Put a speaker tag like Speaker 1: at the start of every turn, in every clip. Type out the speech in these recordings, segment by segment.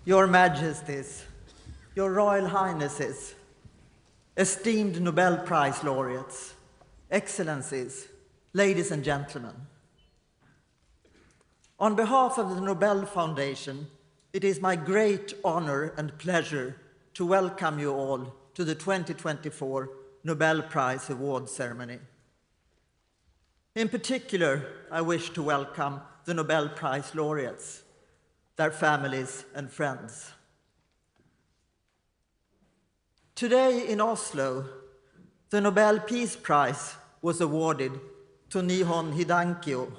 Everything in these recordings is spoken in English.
Speaker 1: Your Majesties, Your Royal Highnesses, esteemed Nobel Prize laureates, Excellencies, ladies and gentlemen. On behalf of the Nobel Foundation, it is my great honor and pleasure to welcome you all to the 2024 Nobel Prize Award ceremony. In particular, I wish to welcome the Nobel Prize laureates, their families and friends. Today in Oslo, the Nobel Peace Prize was awarded to Nihon Hidankyo,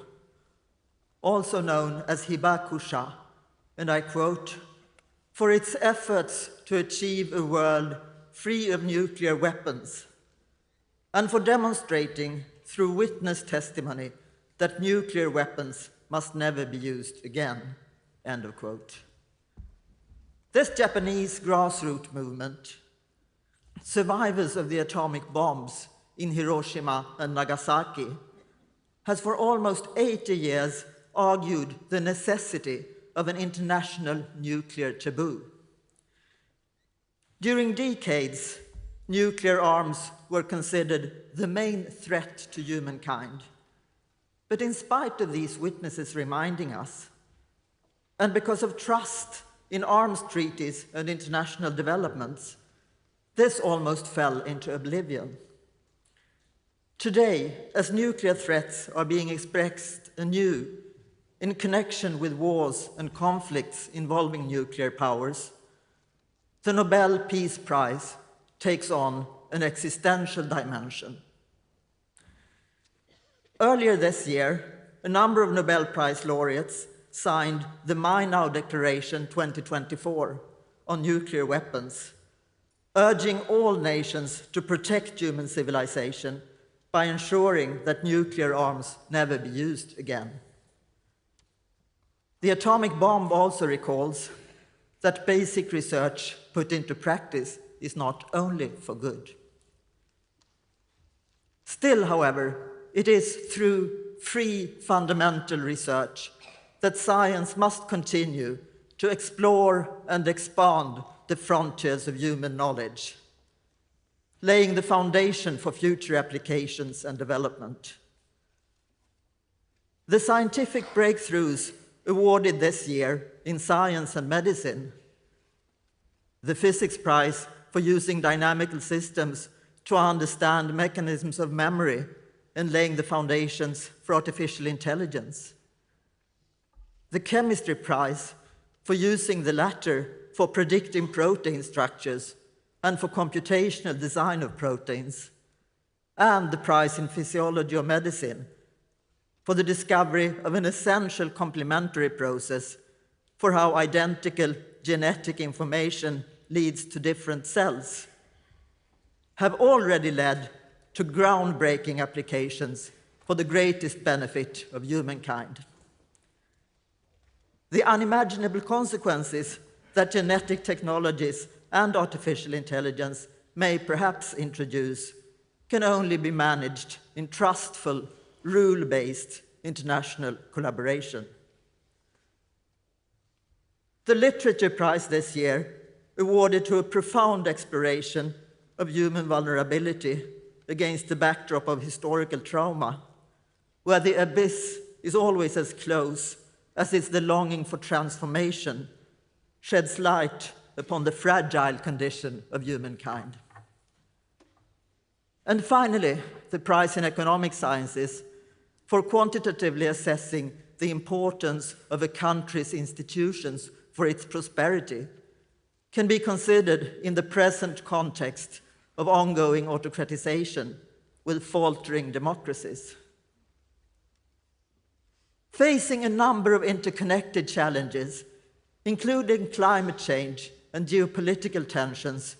Speaker 1: also known as Hibakusha, and I quote, "for its efforts to achieve a world free of nuclear weapons, and for demonstrating through witness testimony that nuclear weapons must never be used again," end of quote. This Japanese grassroots movement, survivors of the atomic bombs in Hiroshima and Nagasaki, has for almost 80 years argued the necessity of an international nuclear taboo. During decades, nuclear arms were considered the main threat to humankind. But in spite of these witnesses reminding us, and because of trust in arms treaties and international developments, this almost fell into oblivion. Today, as nuclear threats are being expressed anew in connection with wars and conflicts involving nuclear powers, the Nobel Peace Prize takes on an existential dimension. Earlier this year, a number of Nobel Prize laureates signed the Mainau Declaration 2024 on nuclear weapons, urging all nations to protect human civilization by ensuring that nuclear arms never be used again. The atomic bomb also recalls that basic research put into practice is not only for good. Still, however, it is through free fundamental research that science must continue to explore and expand the frontiers of human knowledge, laying the foundation for future applications and development. The scientific breakthroughs awarded this year in science and medicine, the Physics Prize for using dynamical systems to understand mechanisms of memory and laying the foundations for artificial intelligence, the Chemistry Prize for using the latter for predicting protein structures and for computational design of proteins, and the prize in Physiology of Medicine for the discovery of an essential complementary process for how identical genetic information leads to different cells, have already led to groundbreaking applications for the greatest benefit of humankind. The unimaginable consequences that genetic technologies and artificial intelligence may perhaps introduce can only be managed in trustful, rule-based international collaboration. The Literature Prize this year, awarded to a profound exploration of human vulnerability against the backdrop of historical trauma, where the abyss is always as close as is the longing for transformation, sheds light upon the fragile condition of humankind. And finally, the prize in economic sciences for quantitatively assessing the importance of a country's institutions for its prosperity can be considered in the present context of ongoing autocratization with faltering democracies. Facing a number of interconnected challenges, including climate change and geopolitical tensions,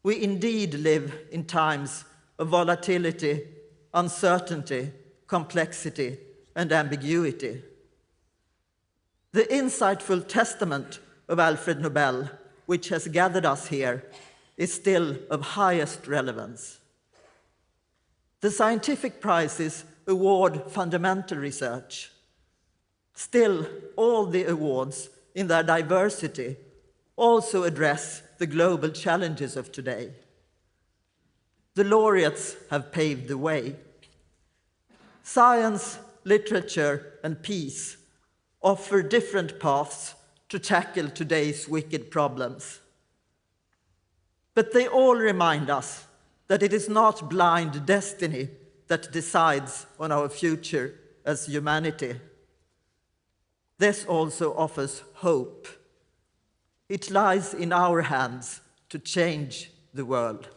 Speaker 1: we indeed live in times of volatility, uncertainty, complexity, and ambiguity. The insightful testament of Alfred Nobel, which has gathered us here, is still of highest relevance. The scientific prizes award fundamental research. Still, all the awards, in their diversity, also address the global challenges of today. The laureates have paved the way. Science, literature, and peace offer different paths to tackle today's wicked problems. But they all remind us that it is not blind destiny that decides on our future as humanity. This also offers hope. It lies in our hands to change the world.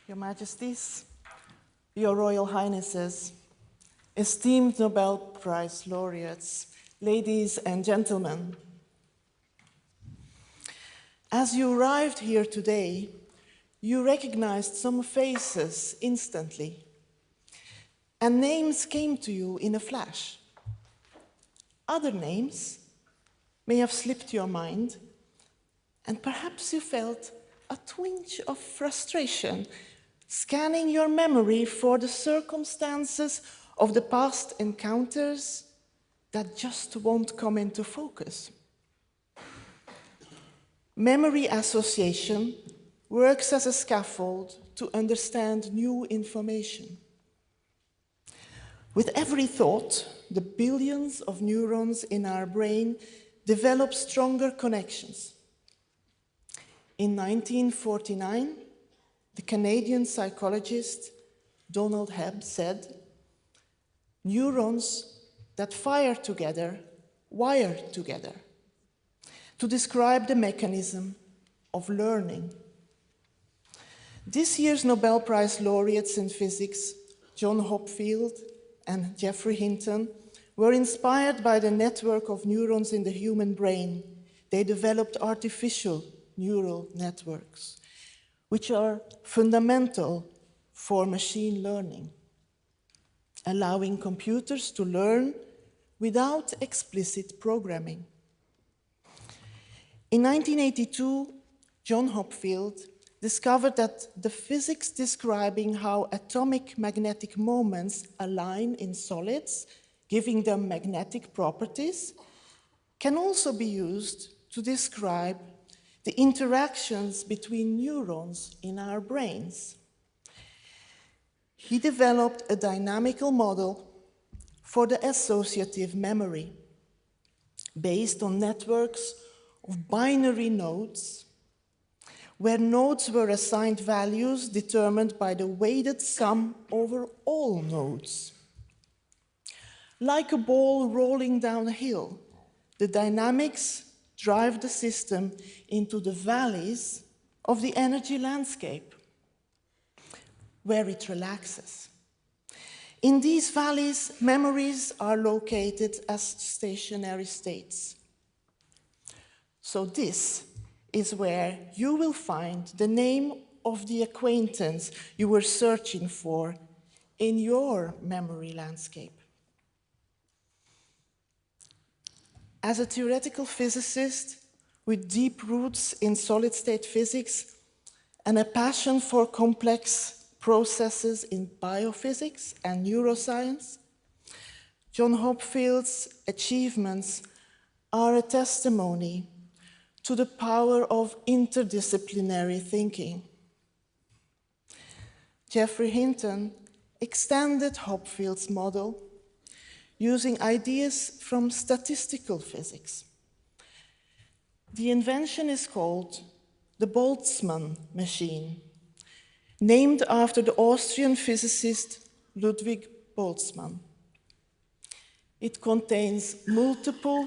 Speaker 2: Your Majesties, Your Royal Highnesses, esteemed Nobel Prize laureates, ladies and gentlemen. As you arrived here today, you recognized some faces instantly, and names came to you in a flash. Other names may have slipped your mind, and perhaps you felt a twinge of frustration, scanning your memory for the circumstances of the past encounters that just won't come into focus. Memory association works as a scaffold to understand new information. With every thought, the billions of neurons in our brain develop stronger connections. In 1949, the Canadian psychologist Donald Hebb said, "Neurons that fire together, wire together," to describe the mechanism of learning. This year's Nobel Prize laureates in physics, John Hopfield and Geoffrey Hinton, were inspired by the network of neurons in the human brain. They developed artificial neural networks, which are fundamental for machine learning, allowing computers to learn without explicit programming. In 1982, John Hopfield discovered that the physics describing how atomic magnetic moments align in solids, giving them magnetic properties, can also be used to describe the interactions between neurons in our brains. He developed a dynamical model for the associative memory based on networks of binary nodes, where nodes were assigned values determined by the weighted sum over all nodes. Like a ball rolling down a hill, the dynamics drive the system into the valleys of the energy landscape, where it relaxes. In these valleys, memories are located as stationary states. So this is where you will find the name of the acquaintance you were searching for in your memory landscape. As a theoretical physicist with deep roots in solid-state physics and a passion for complex processes in biophysics and neuroscience, John Hopfield's achievements are a testimony to the power of interdisciplinary thinking. Geoffrey Hinton extended Hopfield's model using ideas from statistical physics. The invention is called the Boltzmann machine, named after the Austrian physicist Ludwig Boltzmann. It contains multiple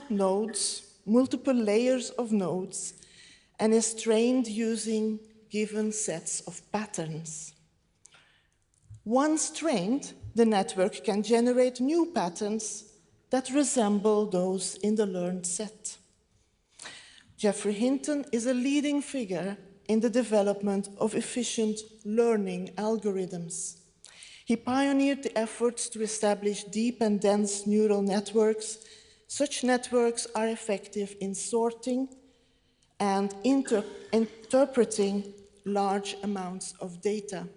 Speaker 2: layers of nodes, and is trained using given sets of patterns. Once trained, the network can generate new patterns that resemble those in the learned set. Geoffrey Hinton is a leading figure in the development of efficient learning algorithms. He pioneered the efforts to establish deep and dense neural networks. Such networks are effective in sorting and interpreting large amounts of data,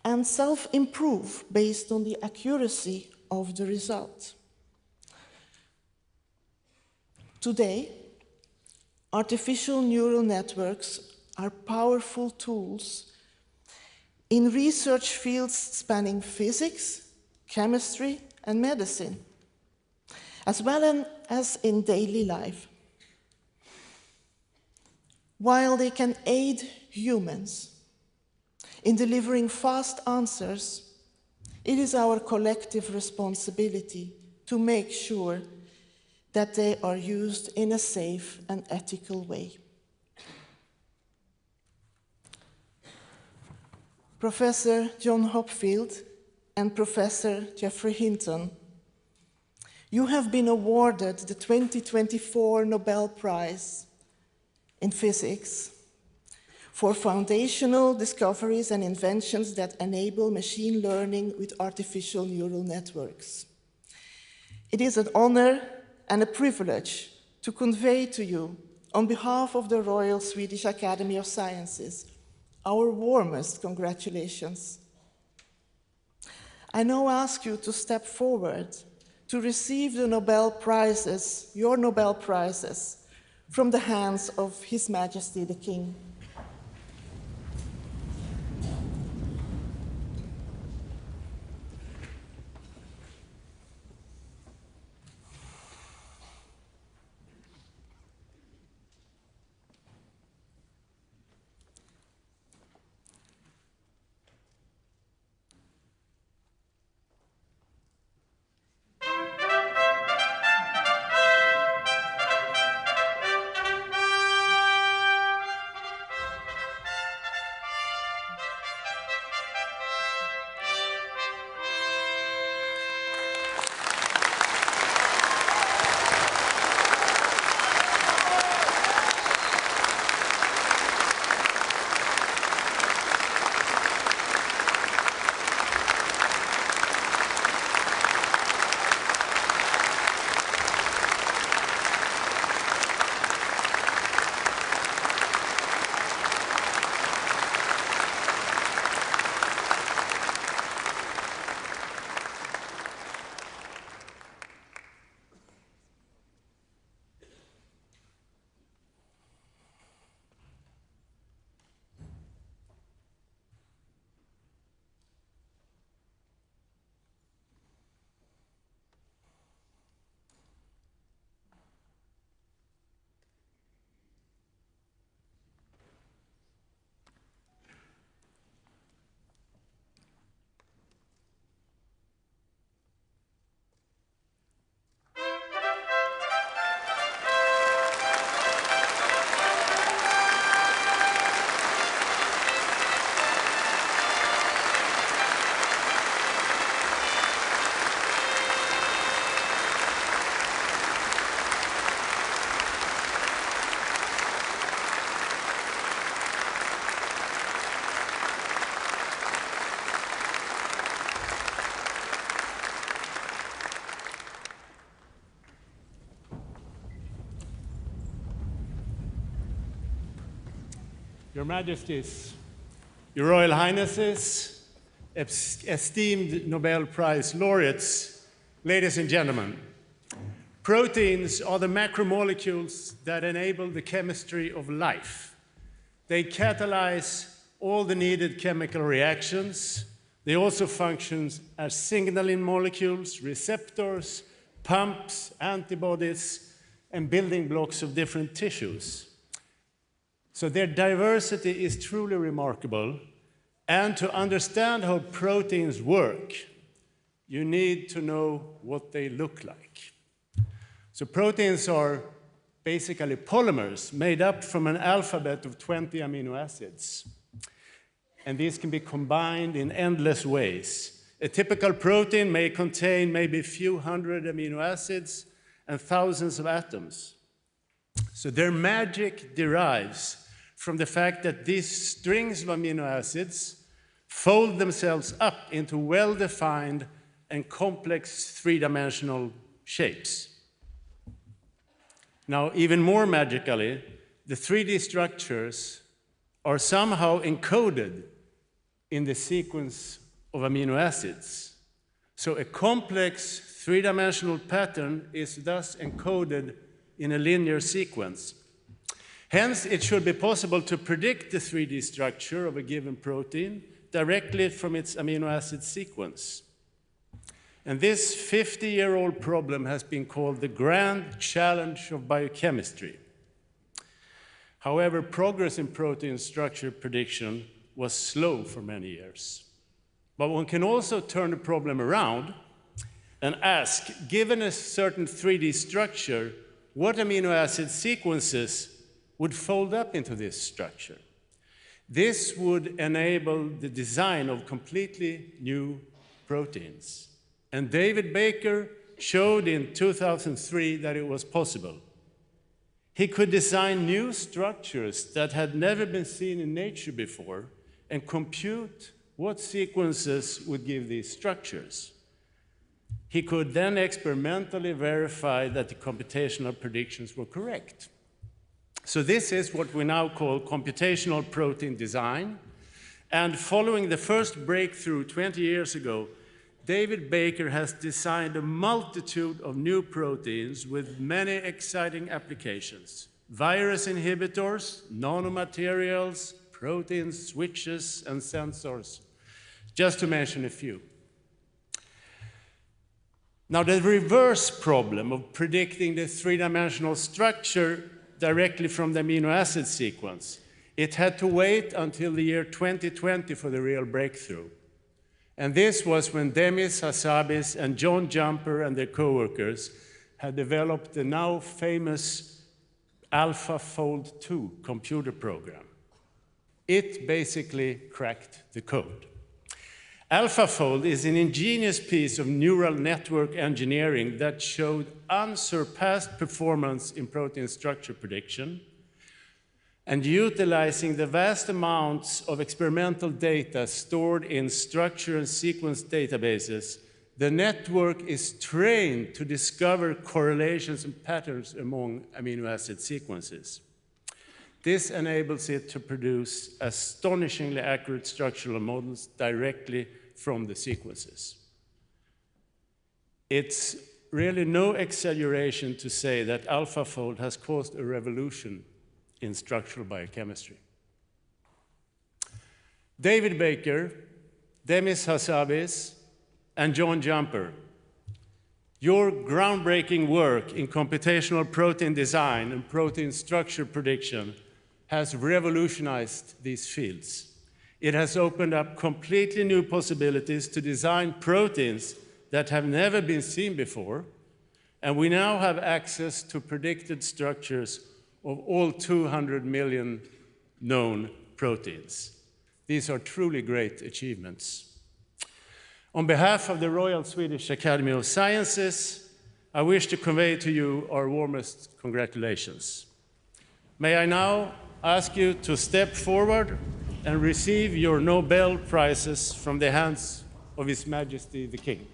Speaker 2: and self-improve based on the accuracy of the result. Today, artificial neural networks are powerful tools in research fields spanning physics, chemistry, and medicine, as well as in daily life. While they can aid humans in delivering fast answers, it is our collective responsibility to make sure that they are used in a safe and ethical way. Professor John Hopfield and Professor Geoffrey Hinton, you have been awarded the 2024 Nobel Prize in Physics for foundational discoveries and inventions that enable machine learning with artificial neural networks. It is an honor and a privilege to convey to you, on behalf of the Royal Swedish Academy of Sciences, our warmest congratulations. I now ask you to step forward to receive the Nobel Prizes, your Nobel Prizes, from the hands of His Majesty the King.
Speaker 3: Your Majesties, Your Royal Highnesses, esteemed Nobel Prize laureates, ladies and gentlemen, proteins are the macromolecules that enable the chemistry of life. They catalyze all the needed chemical reactions. They also function as signaling molecules, receptors, pumps, antibodies, and building blocks of different tissues. So their diversity is truly remarkable. And to understand how proteins work, you need to know what they look like. So proteins are basically polymers made up from an alphabet of 20 amino acids. And these can be combined in endless ways. A typical protein may contain maybe a few hundred amino acids and thousands of atoms. So their magic derives from the fact that these strings of amino acids fold themselves up into well-defined and complex three-dimensional shapes. Now, even more magically, the 3D structures are somehow encoded in the sequence of amino acids. So a complex three-dimensional pattern is thus encoded in a linear sequence. Hence, it should be possible to predict the 3D structure of a given protein directly from its amino acid sequence. And this 50-year-old problem has been called the grand challenge of biochemistry. However, progress in protein structure prediction was slow for many years. But one can also turn the problem around and ask, given a certain 3D structure, what amino acid sequences would fold up into this structure? This would enable the design of completely new proteins. And David Baker showed in 2003 that it was possible. He could design new structures that had never been seen in nature before and compute what sequences would give these structures. He could then experimentally verify that the computational predictions were correct. So this is what we now call computational protein design. And following the first breakthrough 20 years ago, David Baker has designed a multitude of new proteins with many exciting applications. Virus inhibitors, nanomaterials, protein switches, and sensors, just to mention a few. Now, the reverse problem of predicting the three-dimensional structure directly from the amino acid sequence, it had to wait until the year 2020 for the real breakthrough. And this was when Demis Hassabis and John Jumper and their co-workers had developed the now famous AlphaFold 2 computer program. It basically cracked the code. AlphaFold is an ingenious piece of neural network engineering that showed unsurpassed performance in protein structure prediction. And utilizing the vast amounts of experimental data stored in structure and sequence databases, the network is trained to discover correlations and patterns among amino acid sequences. This enables it to produce astonishingly accurate structural models directly from the sequences. It's really no exaggeration to say that AlphaFold has caused a revolution in structural biochemistry. David Baker, Demis Hassabis, and John Jumper, your groundbreaking work in computational protein design and protein structure prediction has revolutionized these fields. It has opened up completely new possibilities to design proteins that have never been seen before, and we now have access to predicted structures of all 200 million known proteins. These are truly great achievements. On behalf of the Royal Swedish Academy of Sciences, I wish to convey to you our warmest congratulations. May I now ask you to step forward and receive your Nobel Prizes from the hands of His Majesty the King.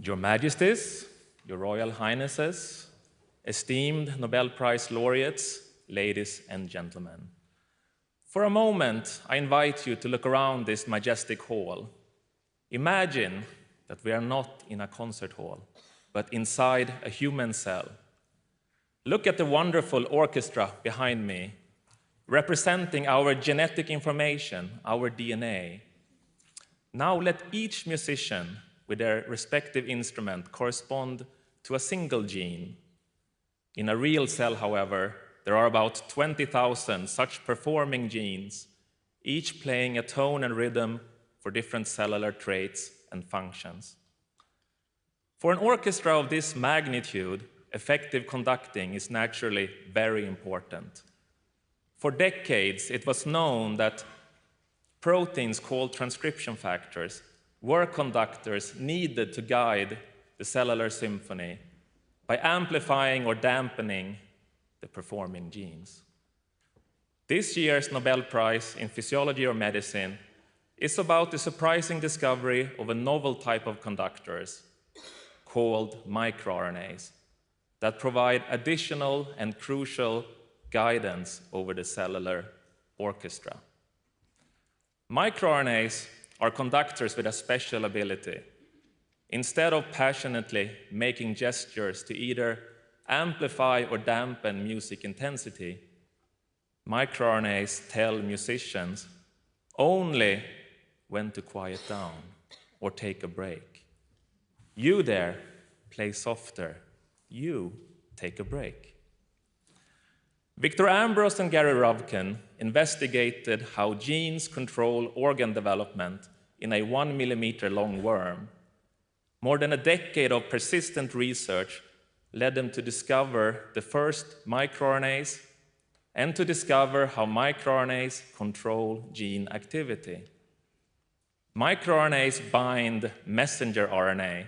Speaker 4: Your Majesties, Your Royal Highnesses, esteemed Nobel Prize laureates, ladies and gentlemen. For a moment, I invite you to look around this majestic hall. Imagine that we are not in a concert hall, but inside a human cell. Look at the wonderful orchestra behind me, representing our genetic information, our DNA. Now let each musician with their respective instrument correspond to a single gene. In a real cell, however, there are about 20,000 such performing genes, each playing a tone and rhythm for different cellular traits and functions. For an orchestra of this magnitude, effective conducting is naturally very important. For decades, it was known that proteins called transcription factors were conductors needed to guide the cellular symphony by amplifying or dampening the performing genes. This year's Nobel Prize in Physiology or Medicine is about the surprising discovery of a novel type of conductors called microRNAs that provide additional and crucial guidance over the cellular orchestra. MicroRNAs are conductors with a special ability. Instead of passionately making gestures to either amplify or dampen music intensity, microRNAs tell musicians only when to quiet down or take a break. You there, play softer. You take a break. Victor Ambros and Gary Ruvkun investigated how genes control organ development in a 1 millimeter long worm. More than a decade of persistent research led them to discover the first microRNAs and to discover how microRNAs control gene activity. MicroRNAs bind messenger RNA,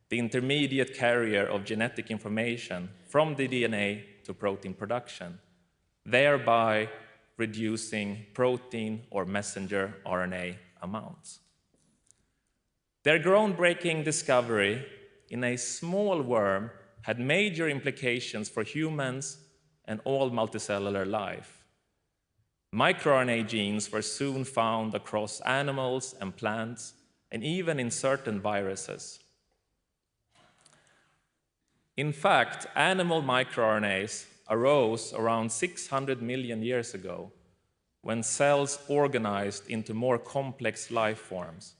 Speaker 4: the intermediate carrier of genetic information from the DNA to protein production, thereby reducing protein or messenger RNA amounts. Their groundbreaking discovery in a small worm had major implications for humans and all multicellular life. MicroRNA genes were soon found across animals and plants, and even in certain viruses. In fact, animal microRNAs arose around 600 million years ago, when cells organized into more complex life forms,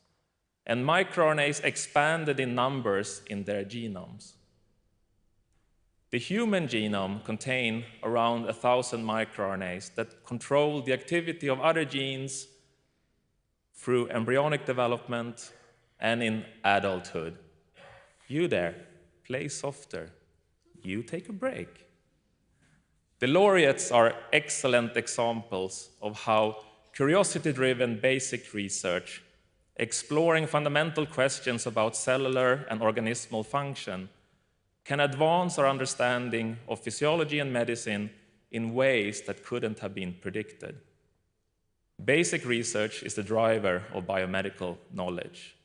Speaker 4: and microRNAs expanded in numbers in their genomes. The human genome contains around 1,000 microRNAs that control the activity of other genes through embryonic development and in adulthood. You there, play softer. You take a break. The laureates are excellent examples of how curiosity-driven basic research, exploring fundamental questions about cellular and organismal function, can advance our understanding of physiology and medicine in ways that couldn't have been predicted. Basic research is the driver of biomedical knowledge.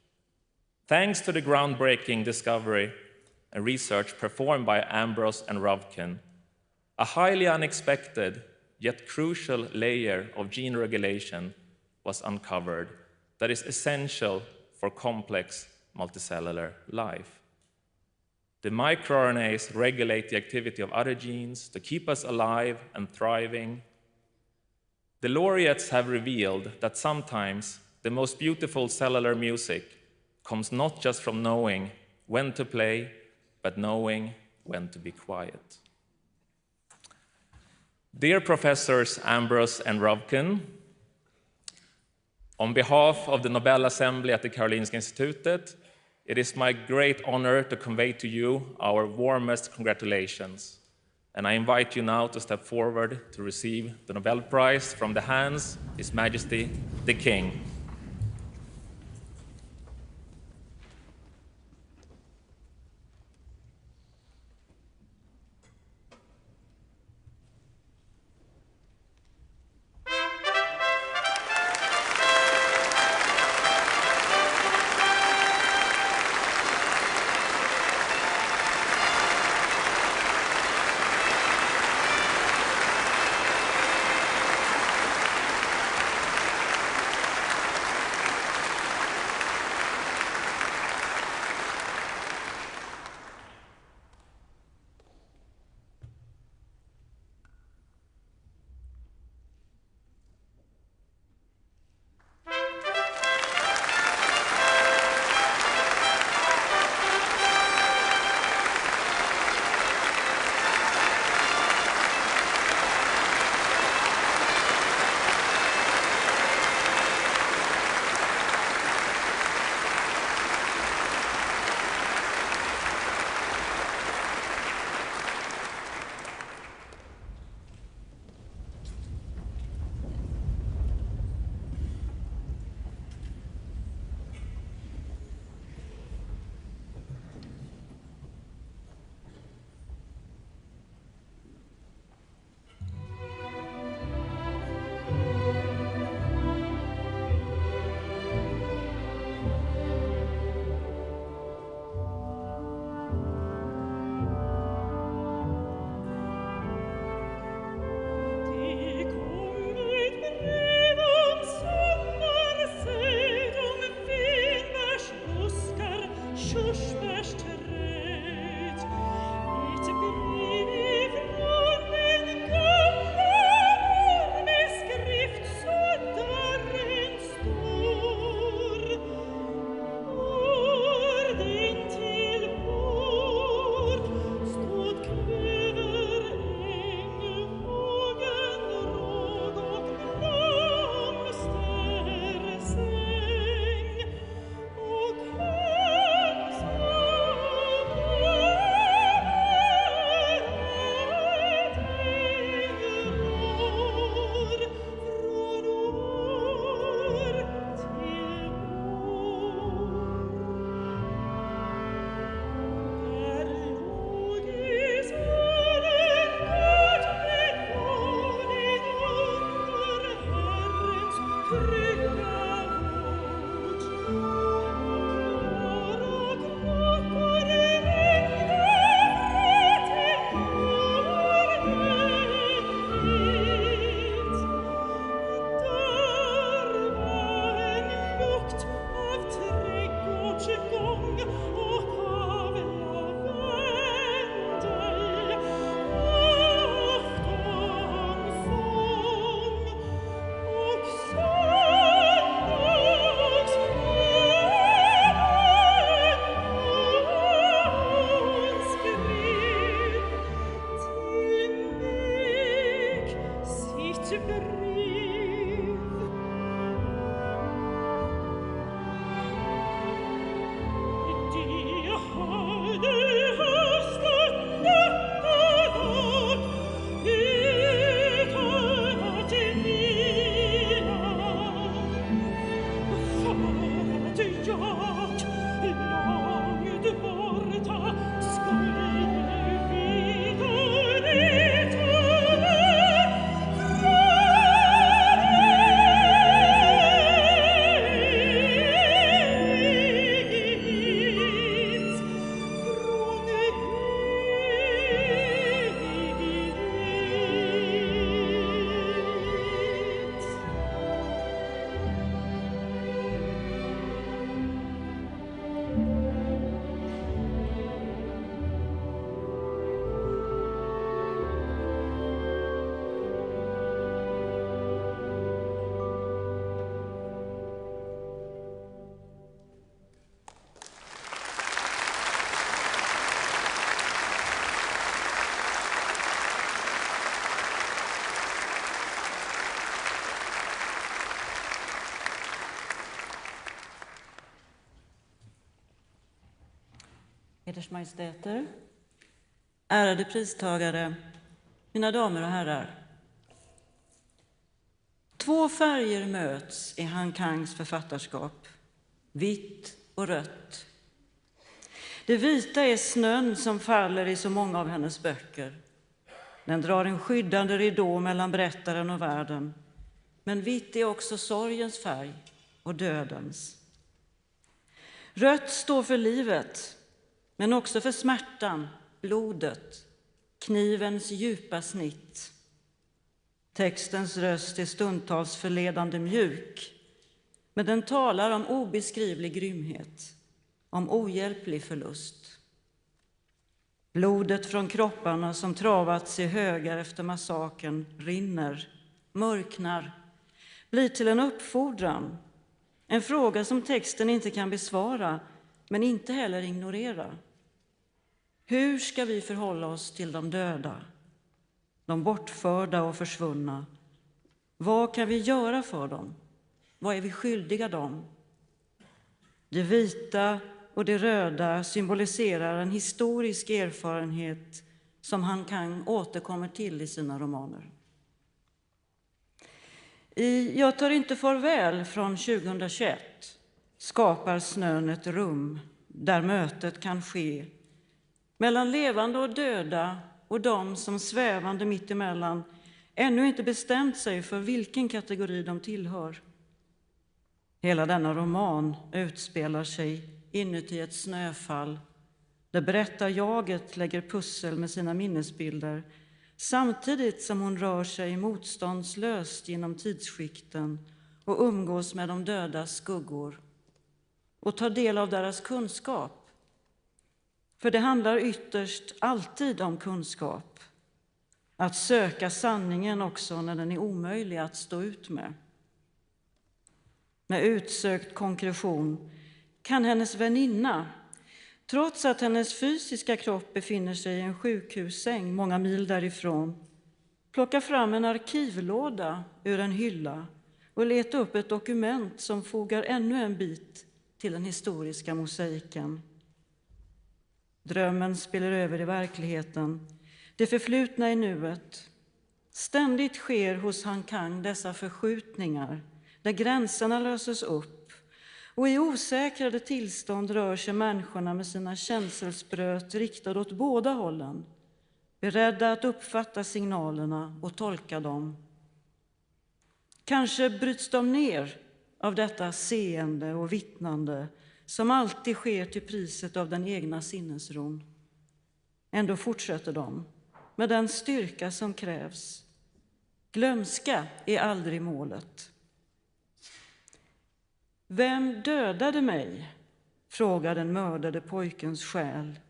Speaker 4: Thanks to the groundbreaking discovery and research performed by Ambros and Ruvkun, a highly unexpected yet crucial layer of gene regulation was uncovered that is essential for complex multicellular life. The microRNAs regulate the activity of other genes to keep us alive and thriving. The laureates have revealed that sometimes the most beautiful cellular music comes not just from knowing when to play, but knowing when to be quiet. Dear Professors Ambros and Ruvkun, on behalf of the Nobel Assembly at the Karolinska Institutet, it is my great honor to convey to you our warmest congratulations. And I invite you now to step forward to receive the Nobel Prize from the hands of His Majesty the King.
Speaker 5: Eders Majestäter, ärade pristagare, mina damer och herrar. Två färger möts i Han Kangs författarskap, vitt och rött. Det vita är snön som faller i så många av hennes böcker. Den drar en skyddande ridå mellan berättaren och världen. Men vitt är också sorgens färg och dödens. Rött står för livet, men också för smärtan, blodet, knivens djupa snitt. Textens röst är stundtals förledande mjuk, men den talar om obeskrivlig grymhet, om ohjälplig förlust. Blodet från kropparna som travats i högar efter massakern rinner, mörknar, blir till en uppfordran. En fråga som texten inte kan besvara, men inte heller ignorera. Hur ska vi förhålla oss till de döda, de bortförda och försvunna? Vad kan vi göra för dem? Vad är vi skyldiga dem? Det vita och det röda symboliserar en historisk erfarenhet som Han Kang återkommer till i sina romaner. I Jag tar inte farväl från 2021 skapar snön ett rum där mötet kan ske mellan levande och döda och de som svävande mittemellan ännu inte bestämt sig för vilken kategori de tillhör. Hela denna roman utspelar sig inuti ett snöfall där berättarjaget lägger pussel med sina minnesbilder samtidigt som hon rör sig motståndslöst genom tidsskikten och umgås med de dödas skuggor och tar del av deras kunskap. För det handlar ytterst alltid om kunskap. Att söka sanningen också när den är omöjlig att stå ut med. Med utsökt konkretion kan hennes väninna, trots att hennes fysiska kropp befinner sig i en sjukhussäng många mil därifrån, plocka fram en arkivlåda ur en hylla och leta upp ett dokument som fogar ännu en bit till den historiska mosaiken. Drömmen spiller över i verkligheten, det förflutna i nuet. Ständigt sker hos Han Kang dessa förskjutningar där gränserna löses upp och i osäkrade tillstånd rör sig människorna med sina känselspröt riktade åt båda hållen, beredda att uppfatta signalerna och tolka dem. Kanske bryts de ner av detta seende och vittnande som alltid sker till priset av den egna sinnesron. Ändå fortsätter de med den styrka som krävs. Glömska är aldrig målet. Vem dödade mig? Frågar den mördade pojkens själ,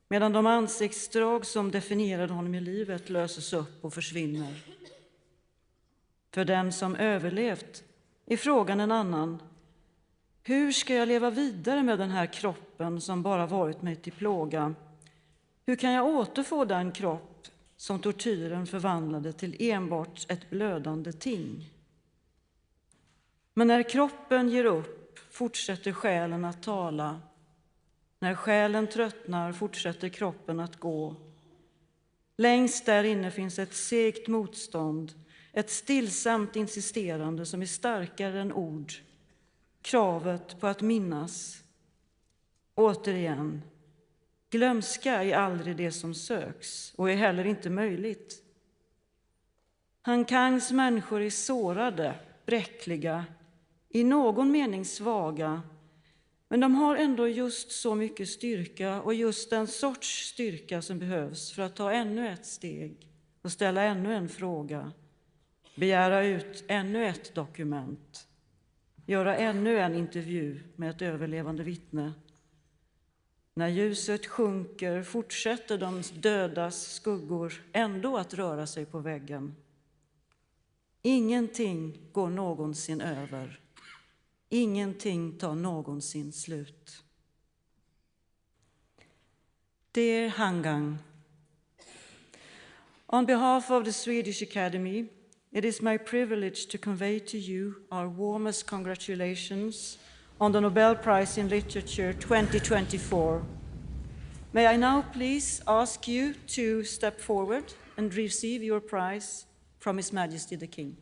Speaker 5: medan de ansiktsdrag som definierade honom i livet löses upp och försvinner. För den som överlevt är frågan en annan. Hur ska jag leva vidare med den här kroppen som bara varit mig till plåga? Hur kan jag återfå den kropp som tortyren förvandlade till enbart ett blödande ting. Men när kroppen ger upp fortsätter själen att tala. När själen tröttnar fortsätter kroppen att gå. Längst där inne finns ett segt motstånd, ett stillsamt insisterande som är starkare än ord. Kravet på att minnas. Återigen, glömska är aldrig det som söks och är heller inte möjligt. Han Kangs människor är sårade, bräckliga, i någon mening svaga, men de har ändå just så mycket styrka och just den sorts styrka som behövs för att ta ännu ett steg och ställa ännu en fråga, begära ut ännu ett dokument, göra ännu en intervju med ett överlevande vittne. När ljuset sjunker fortsätter de dödas skuggor ändå att röra sig på väggen. Ingenting går någonsin över. Ingenting tar någonsin slut. Dear Hangang, on behalf of the Swedish Academy, it is my privilege to convey to you our warmest congratulations on the Nobel Prize in Literature 2024. May I now please ask you to step forward and receive your prize from His Majesty the King.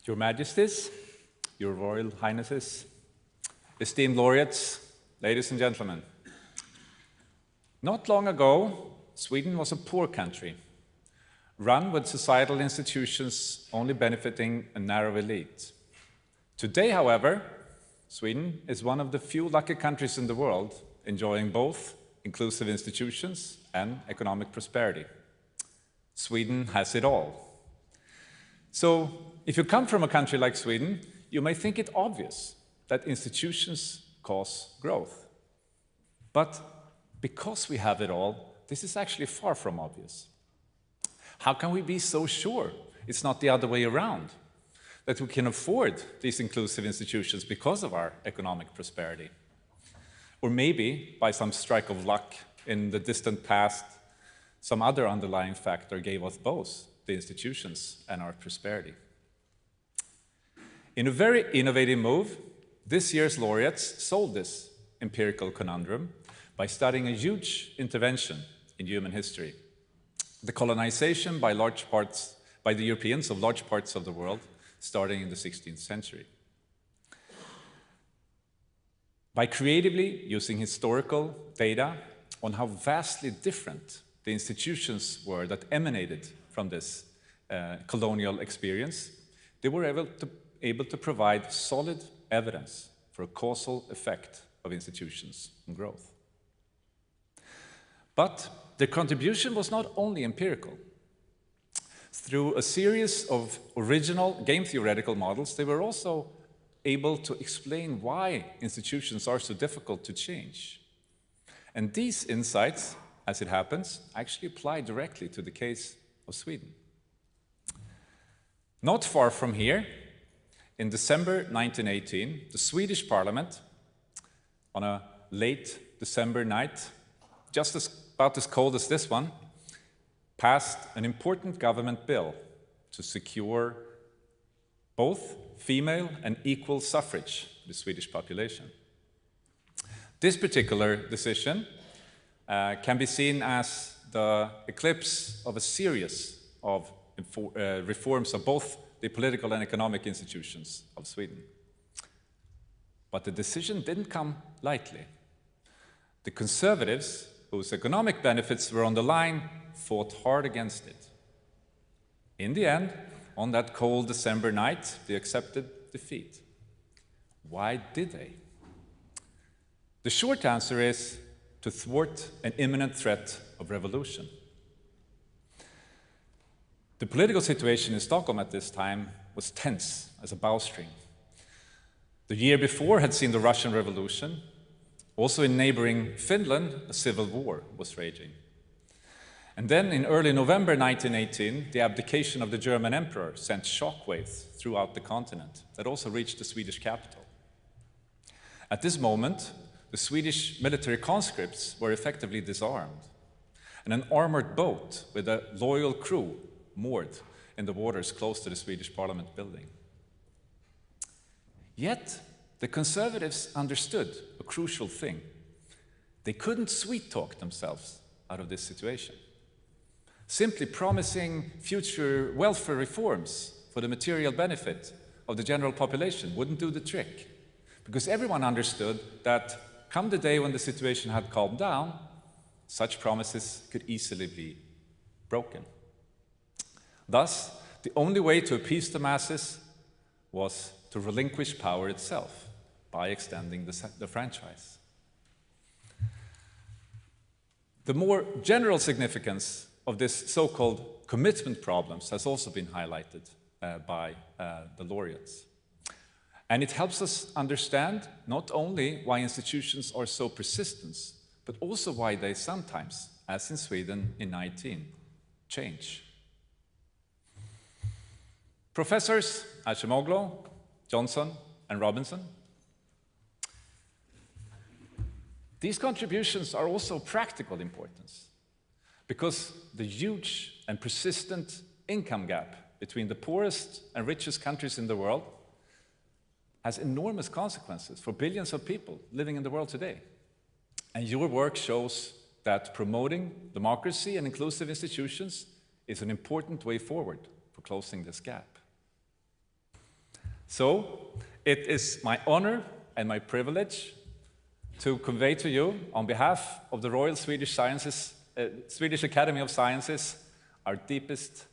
Speaker 6: Your Majesties, Your Royal Highnesses, esteemed laureates, ladies and gentlemen. Not long ago, Sweden was a poor country, run with societal institutions only benefiting a narrow elite. Today, however, Sweden is one of the few lucky countries in the world enjoying both inclusive institutions and economic prosperity. Sweden has it all. So, if you come from a country like Sweden, you may think it obvious that institutions cause growth. But because we have it all, this is actually far from obvious. How can we be so sure it's not the other way around, that we can afford these inclusive institutions because of our economic prosperity? Or maybe, by some strike of luck in the distant past, some other underlying factor gave us both the institutions and our prosperity. In a very innovative move, this year's laureates solved this empirical conundrum by studying a huge intervention in human history, the colonization by the Europeans of large parts of the world, starting in the 16th century. By creatively using historical data on how vastly different the the institutions were that emanated from this colonial experience, they were able to provide solid evidence for a causal effect of institutions on growth. But their contribution was not only empirical. Through a series of original game theoretical models, they were also able to explain why institutions are so difficult to change. And these insights, as it happens, actually apply directly to the case of Sweden. Not far from here, in December 1918, the Swedish Parliament, on a late December night, about as cold as this one, passed an important government bill to secure both female and equal suffrage for the Swedish population. This particular decision can be seen as the eclipse of a series of reforms of both the political and economic institutions of Sweden. But the decision didn't come lightly. The conservatives, whose economic benefits were on the line, fought hard against it. In the end, on that cold December night, they accepted defeat. Why did they? The short answer is to thwart an imminent threat of revolution. The political situation in Stockholm at this time was tense as a bowstring. The year before had seen the Russian Revolution. Also in neighboring Finland, a civil war was raging. And then in early November 1918, the abdication of the German emperor sent shockwaves throughout the continent that also reached the Swedish capital. At this moment, the Swedish military conscripts were effectively disarmed, and an armored boat with a loyal crew moored in the waters close to the Swedish Parliament building. Yet, the conservatives understood a crucial thing. They couldn't sweet-talk themselves out of this situation. Simply promising future welfare reforms for the material benefit of the general population wouldn't do the trick, because everyone understood that come the day when the situation had calmed down, such promises could easily be broken. Thus, the only way to appease the masses was to relinquish power itself by extending the franchise. The more general significance of this so-called commitment problems has also been highlighted by the laureates. And it helps us understand not only why institutions are so persistent, but also why they sometimes, as in Sweden in 19, change. Professors Acemoglu, Johnson, and Robinson. These contributions are also of practical importance because the huge and persistent income gap between the poorest and richest countries in the world has enormous consequences for billions of people living in the world today. And your work shows that promoting democracy and inclusive institutions is an important way forward for closing this gap. So, it is my honor and my privilege to convey to you, on behalf of the Royal Swedish Academy of Sciences, our deepest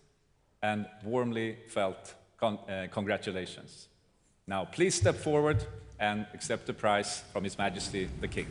Speaker 6: and warmly felt congratulations. Now, please step forward and accept the prize from His Majesty the King.